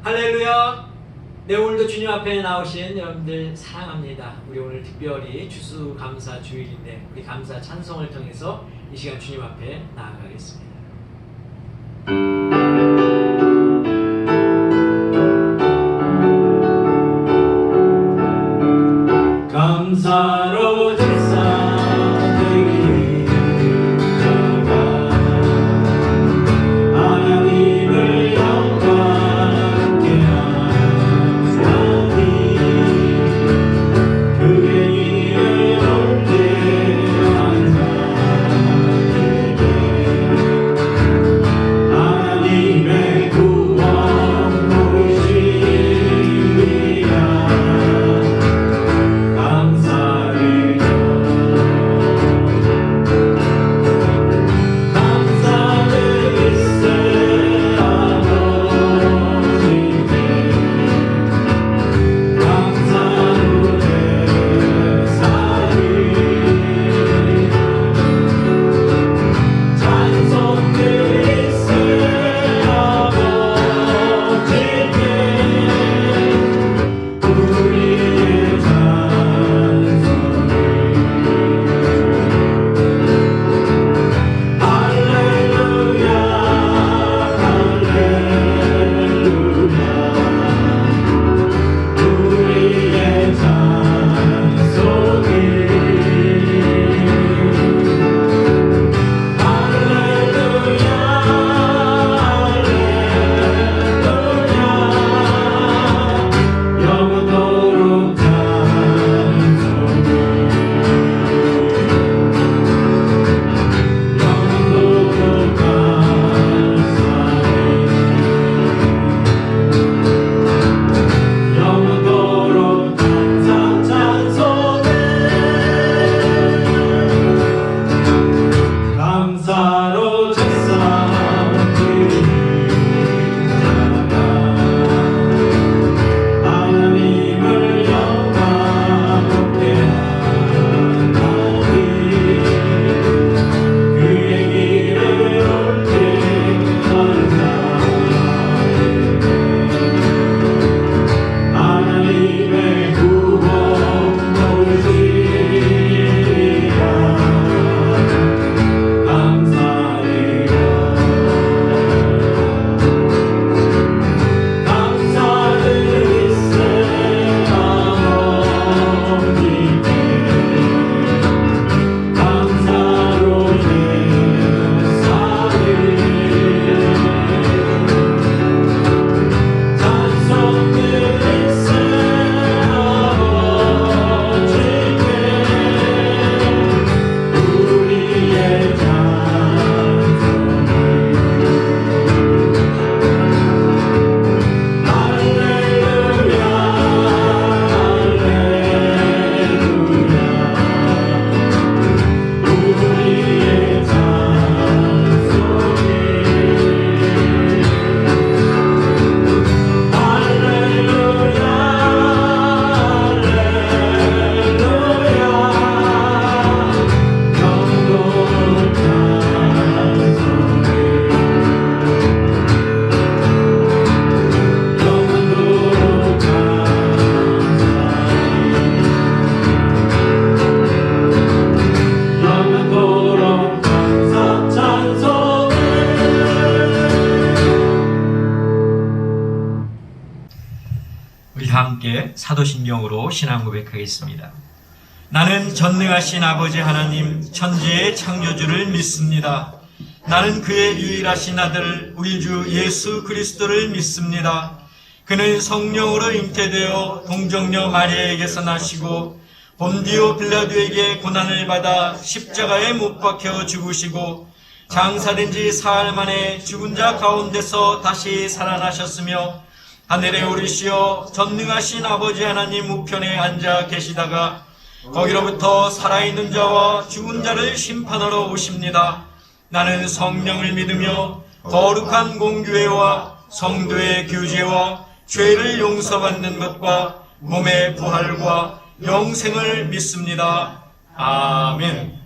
할렐루야. 네, 오늘도 주님 앞에 나오신 여러분들 사랑합니다. 우리 오늘 특별히 추수감사 주일인데 우리 감사 찬송을 통해서 이 시간 주님 앞에 나아가겠습니다. 감사로 제사드리리 하나님을 영광케 하나니 그의 일에 올 때 하나님의 구원 보이시리라. 함께 사도신경으로 신앙 고백하겠습니다. 나는 전능하신 아버지 하나님 천지의 창조주를 믿습니다. 나는 그의 유일하신 아들 우리 주 예수 그리스도를 믿습니다. 그는 성령으로 잉태되어 동정녀 마리아에게서 나시고 본디오 빌라도에게 고난을 받아 십자가에 못 박혀 죽으시고 장사된 지 사흘 만에 죽은 자 가운데서 다시 살아나셨으며 하늘에 오르시어 전능하신 아버지 하나님 우편에 앉아 계시다가 거기로부터 살아있는 자와 죽은 자를 심판하러 오십니다. 나는 성령을 믿으며 거룩한 공교회와 성도의 교제와 죄를 용서받는 것과 몸의 부활과 영생을 믿습니다. 아멘.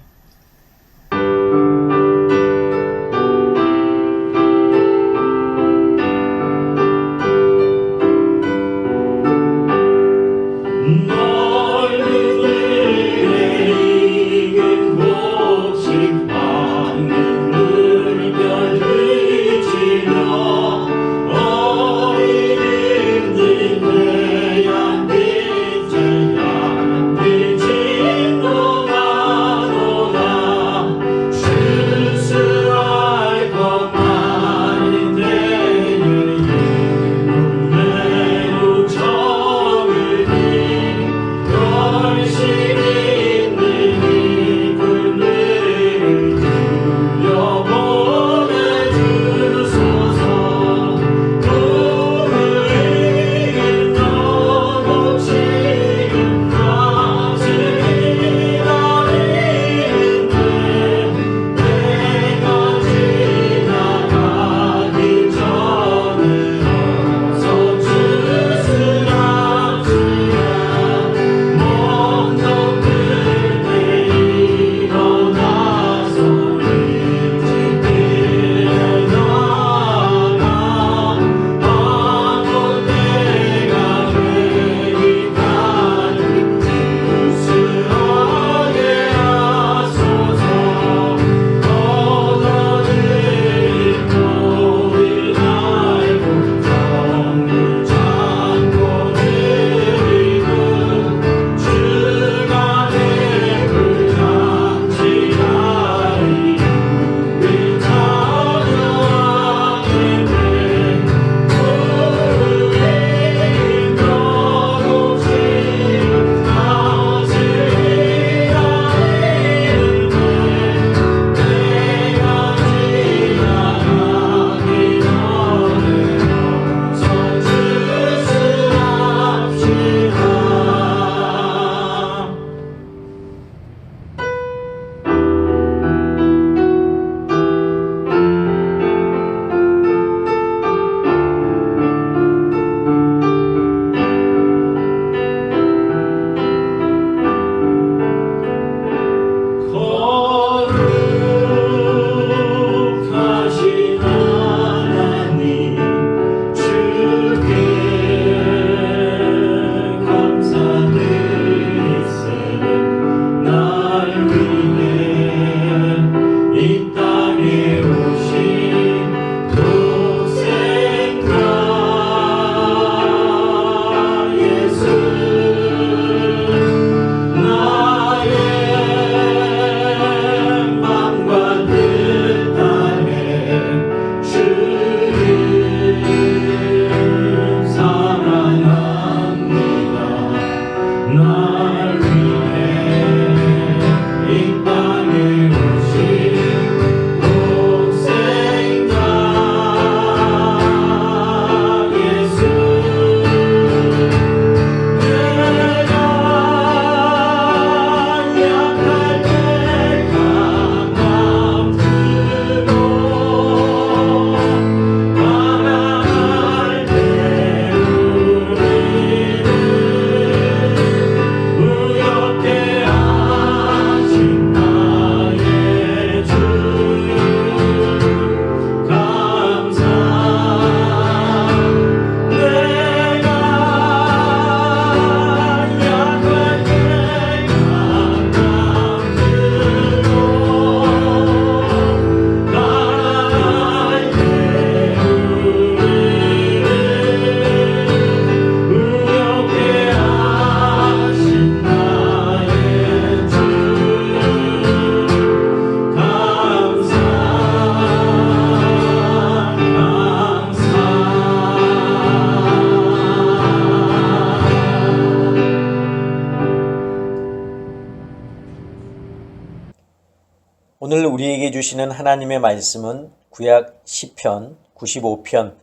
오늘 우리에게 주시는 하나님의 말씀은 구약 시편 95편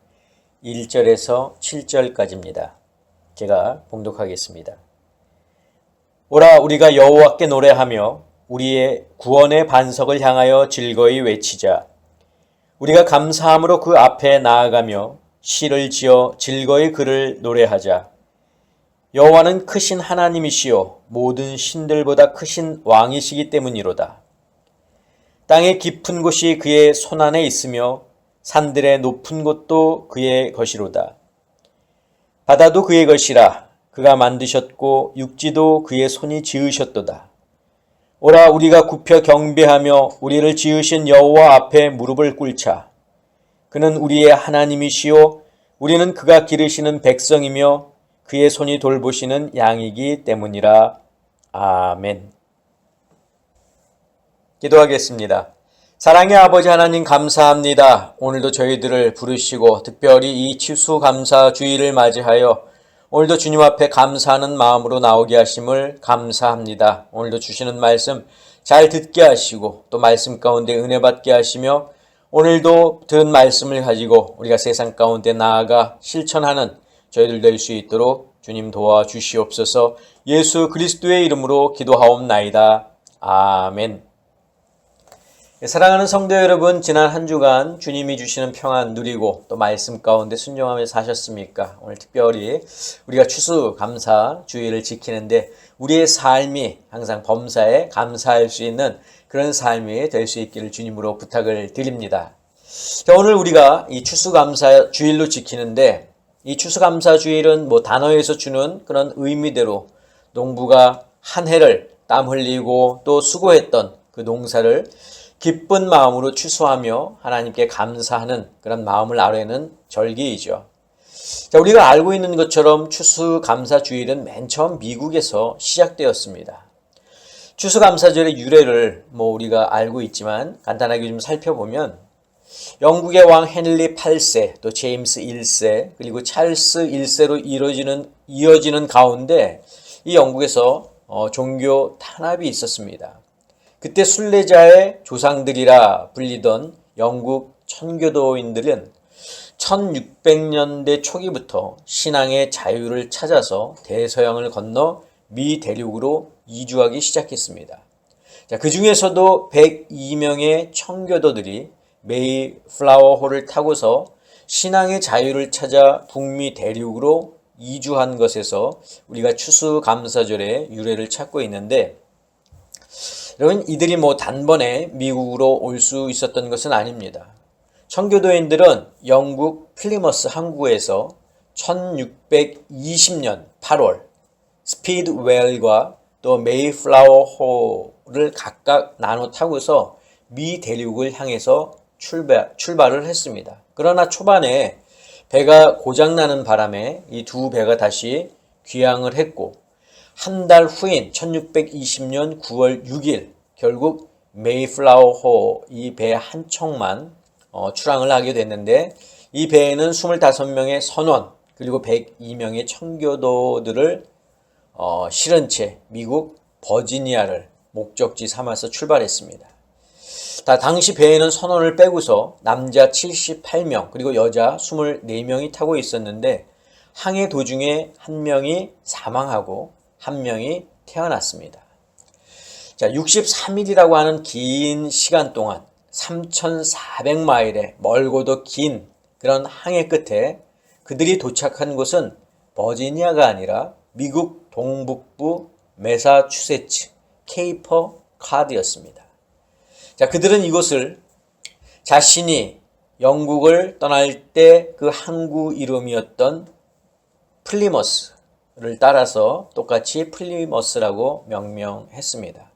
1절에서 7절까지입니다. 제가 봉독하겠습니다. 오라 우리가 여호와께 노래하며 우리의 구원의 반석을 향하여 즐거이 외치자. 우리가 감사함으로 그 앞에 나아가며 시를 지어 즐거이 그를 노래하자. 여호와는 크신 하나님이시요 모든 신들보다 크신 왕이시기 때문이로다. 땅의 깊은 곳이 그의 손안에 있으며 산들의 높은 곳도 그의 것이로다. 바다도 그의 것이라. 그가 만드셨고 육지도 그의 손이 지으셨도다. 오라 우리가 굽혀 경배하며 우리를 지으신 여호와 앞에 무릎을 꿇자. 그는 우리의 하나님이시요 우리는 그가 기르시는 백성이며 그의 손이 돌보시는 양이기 때문이라. 아멘. 기도하겠습니다. 사랑의 아버지 하나님 감사합니다. 오늘도 저희들을 부르시고 특별히 이 추수감사주의를 맞이하여 오늘도 주님 앞에 감사하는 마음으로 나오게 하심을 감사합니다. 오늘도 주시는 말씀 잘 듣게 하시고 또 말씀 가운데 은혜 받게 하시며 오늘도 들은 말씀을 가지고 우리가 세상 가운데 나아가 실천하는 저희들 될 수 있도록 주님 도와주시옵소서. 예수 그리스도의 이름으로 기도하옵나이다. 아멘. 사랑하는 성도 여러분, 지난 한 주간 주님이 주시는 평안 누리고 또 말씀 가운데 순종하며 사셨습니까? 오늘 특별히 우리가 추수감사주의를 지키는데 우리의 삶이 항상 범사에 감사할 수 있는 그런 삶이 될 수 있기를 주님으로 부탁을 드립니다. 자, 오늘 우리가 이 추수감사주일로 지키는데 이 추수감사주일은 단어에서 주는 그런 의미대로 농부가 한 해를 땀 흘리고 또 수고했던 그 농사를 기쁜 마음으로 추수하며 하나님께 감사하는 그런 마음을 아뢰는 절기이죠. 자, 우리가 알고 있는 것처럼 추수감사주일은 맨 처음 미국에서 시작되었습니다. 추수감사절의 유래를 우리가 알고 있지만 간단하게 좀 살펴보면 영국의 왕 헨리 8세, 또 제임스 1세, 그리고 찰스 1세로 이어지는 가운데 이 영국에서 종교 탄압이 있었습니다. 그때 순례자의 조상들이라 불리던 영국 천교도인들은 1600년대 초기부터 신앙의 자유를 찾아서 대서양을 건너 미 대륙으로 이주하기 시작했습니다. 자, 그 중에서도 102명의 청교도들이 메이플라워호를 타고서 신앙의 자유를 찾아 북미 대륙으로 이주한 것에서 우리가 추수감사절의 유래를 찾고 있는데, 여러분, 이들이 단번에 미국으로 올 수 있었던 것은 아닙니다. 청교도인들은 영국 플리머스 항구에서 1620년 8월 스피드웰과 또 메이플라워호를 각각 나눠 타고서 미 대륙을 향해서 출발을 했습니다. 그러나 초반에 배가 고장나는 바람에 이 두 배가 다시 귀향을 했고 한 달 후인 1620년 9월 6일 결국 메이플라워호 이 배 한 척만 출항을 하게 됐는데 이 배에는 25명의 선원 그리고 102명의 청교도들을 실은 채 미국 버지니아를 목적지 삼아서 출발했습니다. 당시 배에는 선원을 빼고서 남자 78명 그리고 여자 24명이 타고 있었는데 항해 도중에 한 명이 사망하고 한 명이 태어났습니다. 자, 63일이라고 하는 긴 시간 동안 3,400마일의 멀고도 긴 그런 항해 끝에 그들이 도착한 곳은 버지니아가 아니라 미국 동북부 매사추세츠 케이퍼 카드였습니다. 자, 그들은 이곳을 자신이 영국을 떠날 때 그 항구 이름이었던 플리머스를 따라서 똑같이 플리머스라고 명명했습니다.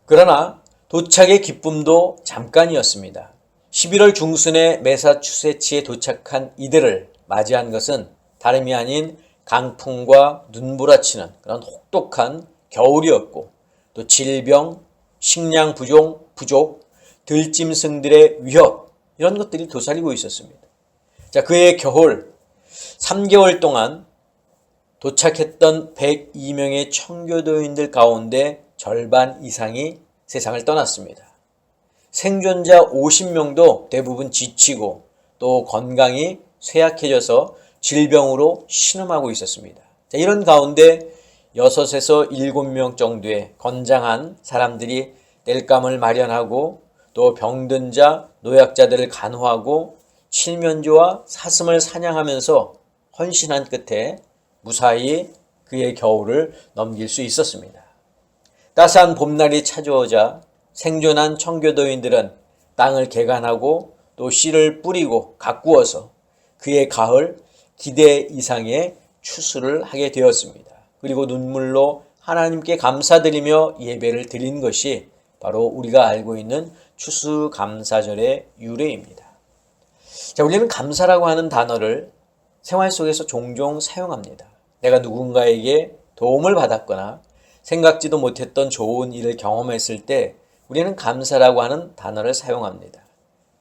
그러나 도착의 기쁨도 잠깐이었습니다. 11월 중순에 매사추세츠에 도착한 이들을 맞이한 것은 다름이 아닌 강풍과 눈부라치는 그런 혹독한 겨울이었고 또 질병, 식량 부족, 들짐승들의 위협 이런 것들이 도사리고 있었습니다. 자, 그해 겨울 3개월 동안 도착했던 102명의 청교도인들 가운데 절반 이상이 세상을 떠났습니다. 생존자 50명도 대부분 지치고 또 건강이 쇠약해져서 질병으로 신음하고 있었습니다. 자, 이런 가운데 6에서 7명 정도의 건장한 사람들이 땔감을 마련하고 또 병든 자, 노약자들을 간호하고 칠면조와 사슴을 사냥하면서 헌신한 끝에 무사히 그의 겨울을 넘길 수 있었습니다. 따스한 봄날이 찾아오자 생존한 청교도인들은 땅을 개간하고 또 씨를 뿌리고 가꾸어서 그의 가을 기대 이상의 추수를 하게 되었습니다. 그리고 눈물로 하나님께 감사드리며 예배를 드린 것이 바로 우리가 알고 있는 추수감사절의 유래입니다. 자, 우리는 감사라고 하는 단어를 생활 속에서 종종 사용합니다. 내가 누군가에게 도움을 받았거나 생각지도 못했던 좋은 일을 경험했을 때 우리는 감사라고 하는 단어를 사용합니다.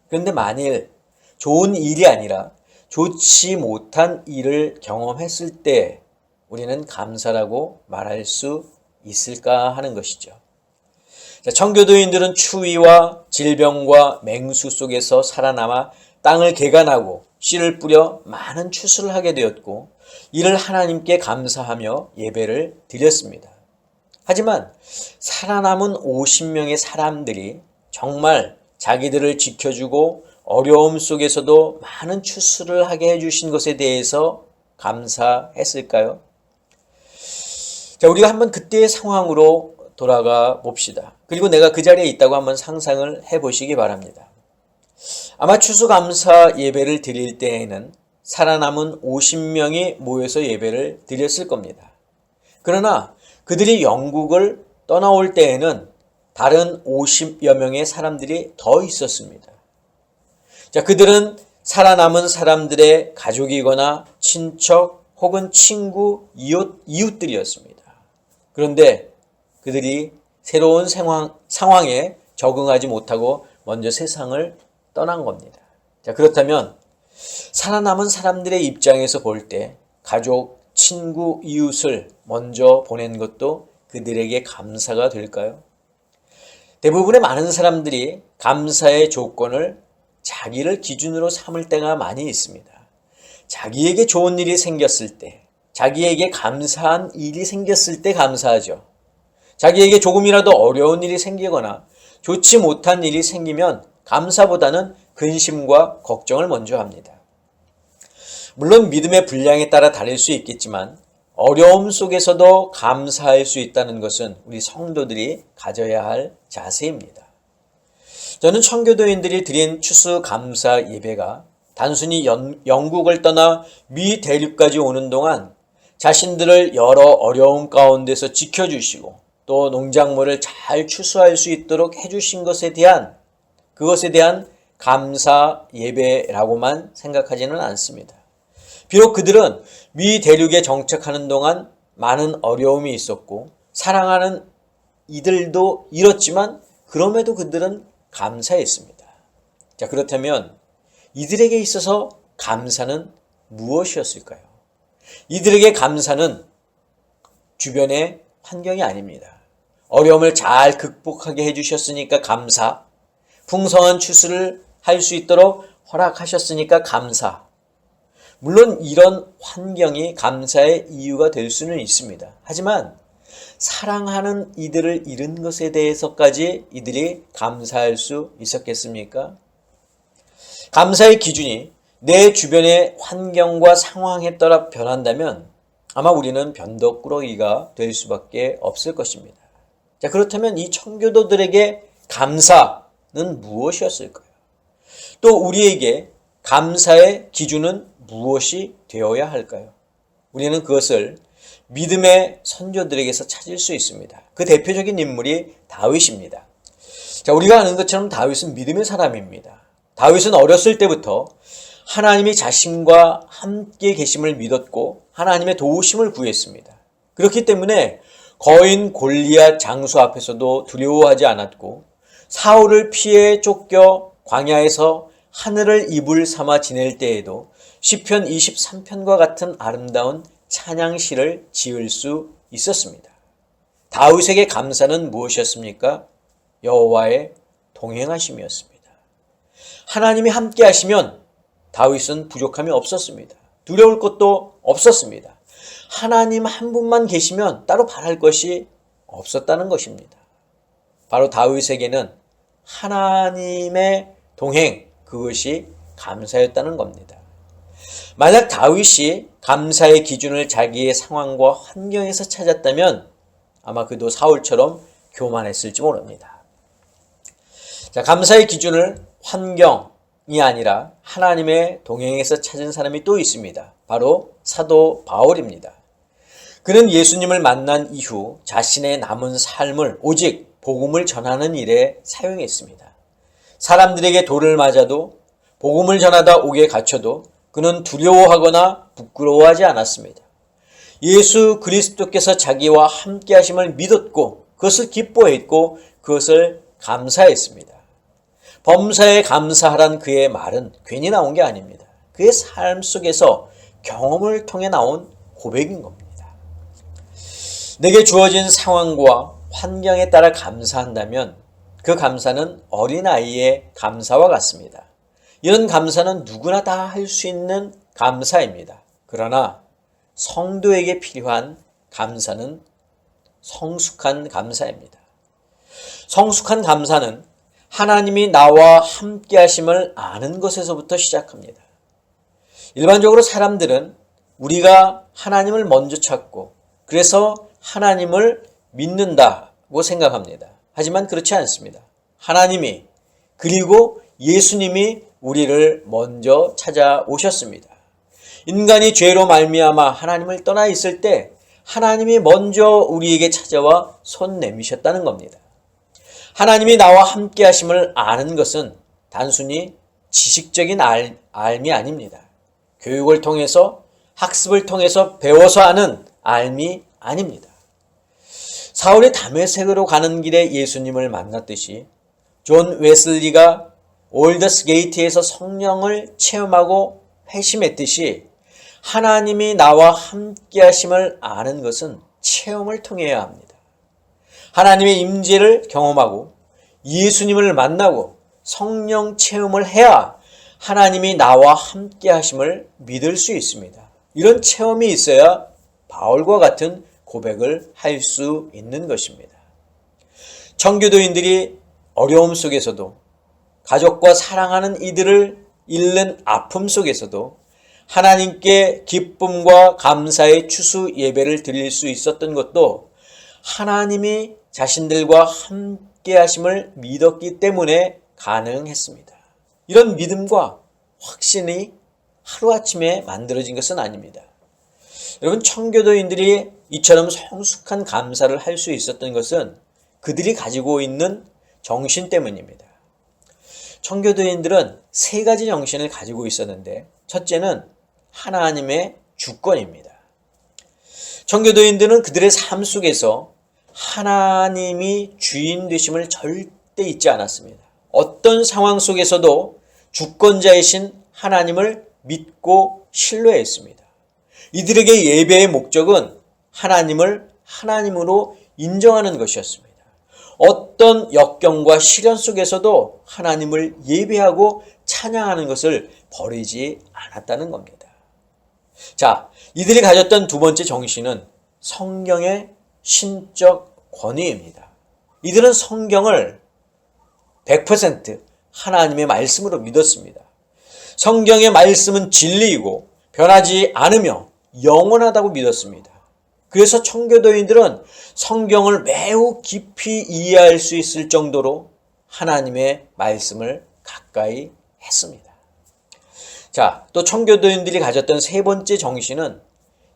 그런데 만일 좋은 일이 아니라 좋지 못한 일을 경험했을 때 우리는 감사라고 말할 수 있을까 하는 것이죠. 청교도인들은 추위와 질병과 맹수 속에서 살아남아 땅을 개간하고 씨를 뿌려 많은 추수를 하게 되었고 이를 하나님께 감사하며 예배를 드렸습니다. 하지만 살아남은 50명의 사람들이 정말 자기들을 지켜주고 어려움 속에서도 많은 추수를 하게 해주신 것에 대해서 감사했을까요? 자, 우리가 한번 그때의 상황으로 돌아가 봅시다. 그리고 내가 그 자리에 있다고 한번 상상을 해보시기 바랍니다. 아마 추수감사 예배를 드릴 때에는 살아남은 50명이 모여서 예배를 드렸을 겁니다. 그러나 그들이 영국을 떠나올 때에는 다른 50여 명의 사람들이 더 있었습니다. 자, 그들은 살아남은 사람들의 가족이거나 친척 혹은 친구, 이웃들이었습니다. 그런데 그들이 새로운 상황에 적응하지 못하고 먼저 세상을 떠난 겁니다. 자, 그렇다면 살아남은 사람들의 입장에서 볼 때 가족, 친구, 이웃을 먼저 보낸 것도 그들에게 감사가 될까요? 대부분의 많은 사람들이 감사의 조건을 자기를 기준으로 삼을 때가 많이 있습니다. 자기에게 좋은 일이 생겼을 때, 자기에게 감사한 일이 생겼을 때 감사하죠. 자기에게 조금이라도 어려운 일이 생기거나 좋지 못한 일이 생기면 감사보다는 근심과 걱정을 먼저 합니다. 물론 믿음의 분량에 따라 다를 수 있겠지만 어려움 속에서도 감사할 수 있다는 것은 우리 성도들이 가져야 할 자세입니다. 저는 청교도인들이 드린 추수감사 예배가 단순히 영국을 떠나 미 대륙까지 오는 동안 자신들을 여러 어려움 가운데서 지켜주시고 또 농작물을 잘 추수할 수 있도록 해주신 그것에 대한 감사 예배라고만 생각하지는 않습니다. 비록 그들은 미 대륙에 정착하는 동안 많은 어려움이 있었고 사랑하는 이들도 잃었지만 그럼에도 그들은 감사했습니다. 자, 그렇다면 이들에게 있어서 감사는 무엇이었을까요? 이들에게 감사는 주변의 환경이 아닙니다. 어려움을 잘 극복하게 해주셨으니까 감사, 풍성한 추수를 할 수 있도록 허락하셨으니까 감사. 물론 이런 환경이 감사의 이유가 될 수는 있습니다. 하지만 사랑하는 이들을 잃은 것에 대해서까지 이들이 감사할 수 있었겠습니까? 감사의 기준이 내 주변의 환경과 상황에 따라 변한다면 아마 우리는 변덕꾸러기가 될 수밖에 없을 것입니다. 자, 그렇다면 이 청교도들에게 감사는 무엇이었을까요? 또 우리에게 감사의 기준은 무엇이 되어야 할까요? 우리는 그것을 믿음의 선조들에게서 찾을 수 있습니다. 그 대표적인 인물이 다윗입니다. 자, 우리가 아는 것처럼 다윗은 믿음의 사람입니다. 다윗은 어렸을 때부터 하나님이 자신과 함께 계심을 믿었고 하나님의 도우심을 구했습니다. 그렇기 때문에 거인 골리앗 장수 앞에서도 두려워하지 않았고 사울을 피해 쫓겨 광야에서 하늘을 이불 삼아 지낼 때에도 시편 23편과 같은 아름다운 찬양시를 지을 수 있었습니다. 다윗에게 감사는 무엇이었습니까? 여호와의 동행하심이었습니다. 하나님이 함께 하시면 다윗은 부족함이 없었습니다. 두려울 것도 없었습니다. 하나님 한 분만 계시면 따로 바랄 것이 없었다는 것입니다. 바로 다윗에게는 하나님의 동행, 그것이 감사였다는 겁니다. 만약 다윗이 감사의 기준을 자기의 상황과 환경에서 찾았다면 아마 그도 사울처럼 교만했을지 모릅니다. 자, 감사의 기준을 환경이 아니라 하나님의 동행에서 찾은 사람이 또 있습니다. 바로 사도 바울입니다. 그는 예수님을 만난 이후 자신의 남은 삶을 오직 복음을 전하는 일에 사용했습니다. 사람들에게 돌을 맞아도 복음을 전하다 옥에 갇혀도 그는 두려워하거나 부끄러워하지 않았습니다. 예수 그리스도께서 자기와 함께 하심을 믿었고 그것을 기뻐했고 그것을 감사했습니다. 범사에 감사하란 그의 말은 괜히 나온 게 아닙니다. 그의 삶 속에서 경험을 통해 나온 고백인 겁니다. 내게 주어진 상황과 환경에 따라 감사한다면 그 감사는 어린아이의 감사와 같습니다. 이런 감사는 누구나 다 할 수 있는 감사입니다. 그러나 성도에게 필요한 감사는 성숙한 감사입니다. 성숙한 감사는 하나님이 나와 함께 하심을 아는 것에서부터 시작합니다. 일반적으로 사람들은 우리가 하나님을 먼저 찾고 그래서 하나님을 믿는다고 생각합니다. 하지만 그렇지 않습니다. 하나님이 그리고 예수님이 우리를 먼저 찾아오셨습니다. 인간이 죄로 말미암아 하나님을 떠나 있을 때 하나님이 먼저 우리에게 찾아와 손 내미셨다는 겁니다. 하나님이 나와 함께 하심을 아는 것은 단순히 지식적인 알미 아닙니다. 교육을 통해서 학습을 통해서 배워서 아는 알미 아닙니다. 사울이 다메섹으로 가는 길에 예수님을 만났듯이 존 웨슬리가 올더스 게이트에서 성령을 체험하고 회심했듯이 하나님이 나와 함께 하심을 아는 것은 체험을 통해야 합니다. 하나님의 임재를 경험하고 예수님을 만나고 성령 체험을 해야 하나님이 나와 함께 하심을 믿을 수 있습니다. 이런 체험이 있어야 바울과 같은 고백을 할 수 있는 것입니다. 청교도인들이 어려움 속에서도 가족과 사랑하는 이들을 잃는 아픔 속에서도 하나님께 기쁨과 감사의 추수 예배를 드릴 수 있었던 것도 하나님이 자신들과 함께 하심을 믿었기 때문에 가능했습니다. 이런 믿음과 확신이 하루아침에 만들어진 것은 아닙니다. 여러분, 청교도인들이 이처럼 성숙한 감사를 할 수 있었던 것은 그들이 가지고 있는 정신 때문입니다. 청교도인들은 세 가지 정신을 가지고 있었는데 첫째는 하나님의 주권입니다. 청교도인들은 그들의 삶 속에서 하나님이 주인 되심을 절대 잊지 않았습니다. 어떤 상황 속에서도 주권자이신 하나님을 믿고 신뢰했습니다. 이들에게 예배의 목적은 하나님을 하나님으로 인정하는 것이었습니다. 어떤 역경과 시련 속에서도 하나님을 예배하고 찬양하는 것을 버리지 않았다는 겁니다. 자, 이들이 가졌던 두 번째 정신은 성경의 신적 권위입니다. 이들은 성경을 100% 하나님의 말씀으로 믿었습니다. 성경의 말씀은 진리이고 변하지 않으며 영원하다고 믿었습니다. 그래서 청교도인들은 성경을 매우 깊이 이해할 수 있을 정도로 하나님의 말씀을 가까이 했습니다. 자, 또 청교도인들이 가졌던 세 번째 정신은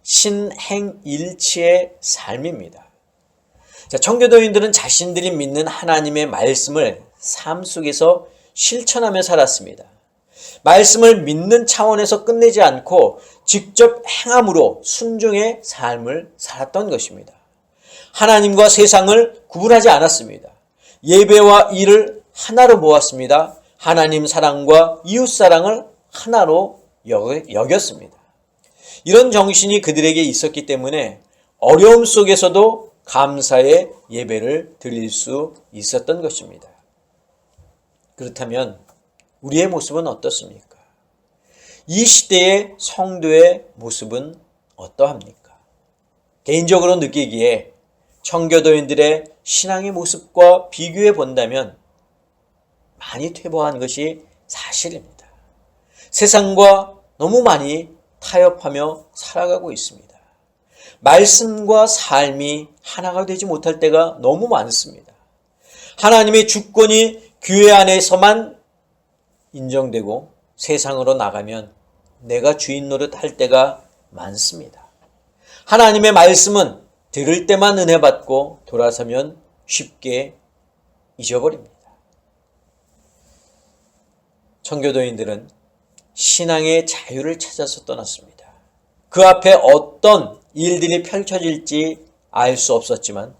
신행일치의 삶입니다. 자, 청교도인들은 자신들이 믿는 하나님의 말씀을 삶 속에서 실천하며 살았습니다. 말씀을 믿는 차원에서 끝내지 않고 직접 행함으로 순종의 삶을 살았던 것입니다. 하나님과 세상을 구분하지 않았습니다. 예배와 일을 하나로 모았습니다. 하나님 사랑과 이웃 사랑을 하나로 여겼습니다. 이런 정신이 그들에게 있었기 때문에 어려움 속에서도 감사의 예배를 드릴 수 있었던 것입니다. 그렇다면 우리의 모습은 어떻습니까? 이 시대의 성도의 모습은 어떠합니까? 개인적으로 느끼기에 청교도인들의 신앙의 모습과 비교해 본다면 많이 퇴보한 것이 사실입니다. 세상과 너무 많이 타협하며 살아가고 있습니다. 말씀과 삶이 하나가 되지 못할 때가 너무 많습니다. 하나님의 주권이 교회 안에서만 인정되고 세상으로 나가면 내가 주인 노릇할 때가 많습니다. 하나님의 말씀은 들을 때만 은혜 받고 돌아서면 쉽게 잊어버립니다. 청교도인들은 신앙의 자유를 찾아서 떠났습니다. 그 앞에 어떤 일들이 펼쳐질지 알 수 없었지만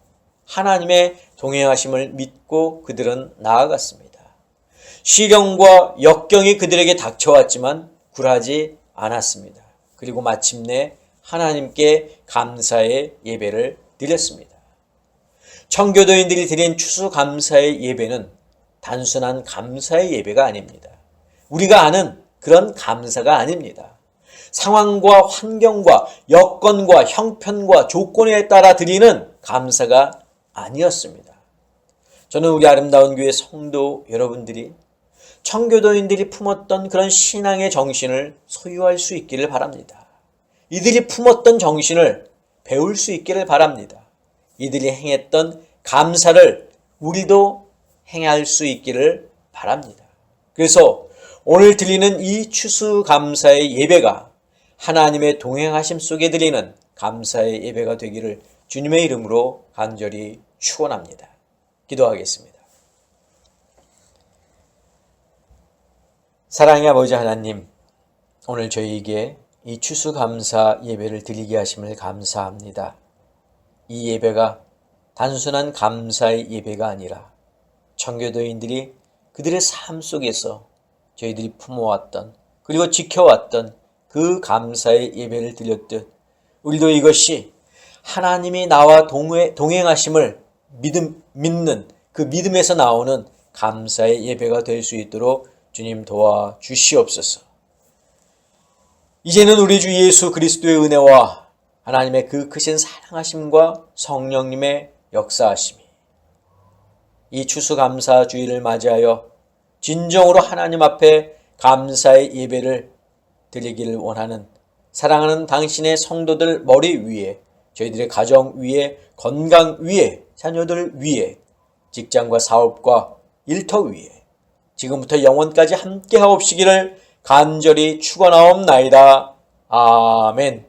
하나님의 동행하심을 믿고 그들은 나아갔습니다. 시련과 역경이 그들에게 닥쳐왔지만 굴하지 않았습니다. 그리고 마침내 하나님께 감사의 예배를 드렸습니다. 청교도인들이 드린 추수감사의 예배는 단순한 감사의 예배가 아닙니다. 우리가 아는 그런 감사가 아닙니다. 상황과 환경과 여건과 형편과 조건에 따라 드리는 감사가 아니었습니다. 저는 우리 아름다운 교회 성도 여러분들이 청교도인들이 품었던 그런 신앙의 정신을 소유할 수 있기를 바랍니다. 이들이 품었던 정신을 배울 수 있기를 바랍니다. 이들이 행했던 감사를 우리도 행할 수 있기를 바랍니다. 그래서 오늘 드리는 이 추수감사의 예배가 하나님의 동행하심 속에 드리는 감사의 예배가 되기를 주님의 이름으로 간절히 축원합니다. 기도하겠습니다. 사랑의 아버지 하나님, 오늘 저희에게 이 추수감사 예배를 드리게 하심을 감사합니다. 이 예배가 단순한 감사의 예배가 아니라 청교도인들이 그들의 삶 속에서 저희들이 품어왔던 그리고 지켜왔던 그 감사의 예배를 드렸듯 우리도 이것이 하나님이 나와 동행하심을 믿는 그 믿음에서 나오는 감사의 예배가 될 수 있도록 주님 도와주시옵소서. 이제는 우리 주 예수 그리스도의 은혜와 하나님의 그 크신 사랑하심과 성령님의 역사하심이 이 추수감사 주일을 맞이하여 진정으로 하나님 앞에 감사의 예배를 드리기를 원하는 사랑하는 당신의 성도들 머리 위에, 저희들의 가정 위에, 건강 위에, 자녀들 위에, 직장과 사업과 일터 위에 지금부터 영원까지 함께 하옵시기를 간절히 축원하옵나이다. 아멘.